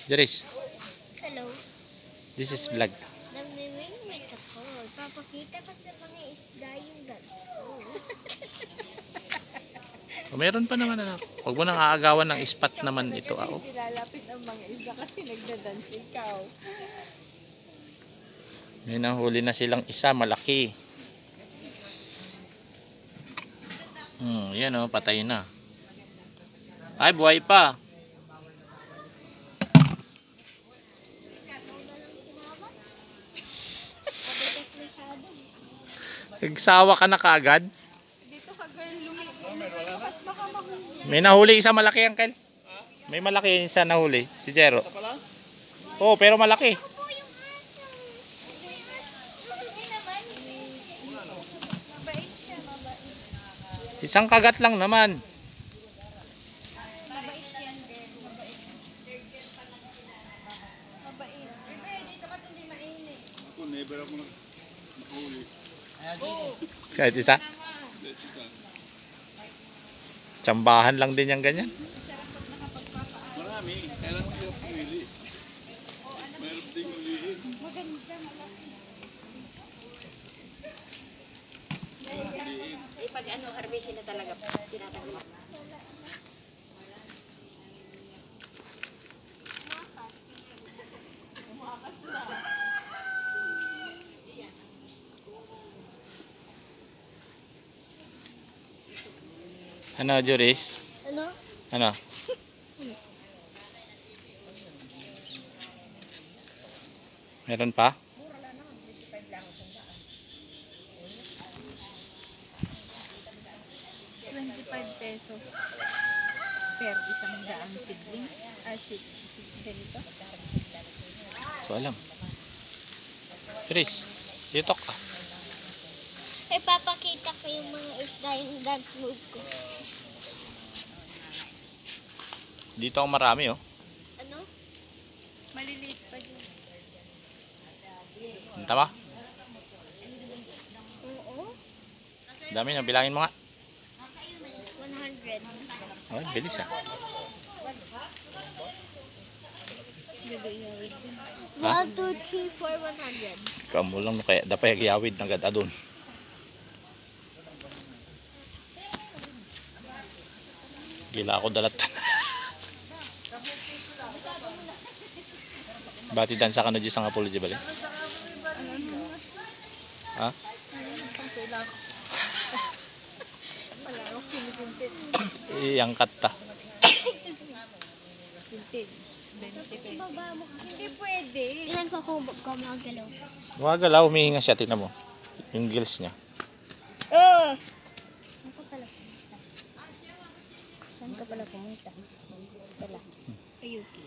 Joris, Hello. this is vlog. Nagme-wait ako. Papakita ko sa mga isda yung ganito. Meron pa naman anak. Huwag mo nang aagawan ng spot naman ito. Hindi lalapit ang mga isda kasi nagdadance ikaw. May nahuli na silang isa, malaki. Yan o, patay na. Ay, buhay pa. Nagsawa ka na kaagad? Dito ka girl, lumipat baka mahuli. May nahuli isa malaki, Uncle. May malaki isa nahuli, si Jero. Oo, pero malaki. Mabait siya, mabait. Isang kagat lang naman. Mabait yan girl, mabait. Mabait. Bebe, dito ka hindi mainit. Ako, never ako nakahuli. Kahit isa. Tsambahan lang din yung ganyan. Marami, kailan mo hirap pumili. Mayroon ding ulihin. Maganda, malaki. Pag ano, harvestin na talaga, tinatanggal. Ano, Joris? Ano? Ano? Meron pa? 25 pesos per isang daang seedlings. Ganito. So, alam. Joris, dito ka. Ipapakita ko yung mga isda yung dance move ko. Dito ako marami, oh. Ano? Maliliit pa dyan. Tama? Oo. Dami na, bilangin mo nga. 100. Oh, bilis ah. 1, 2, 3, 4, 100. Kamu lang, no, kaya dapat yawid ng gada doon. Gila ako dalat. Bati dansa ka na dyan sa nga polo dyan bali? Ha? Wala ako pinipintin. Iangkat ta. Pintin. 20 pesos. Hindi pwede. Ilan ko kung gumagalaw? Wagala, humihinga siya, tingnan mo. Yung gills niya. Oh! Saan ka pala pumunta? Saan ka pala pumunta? Wala. Ayuki.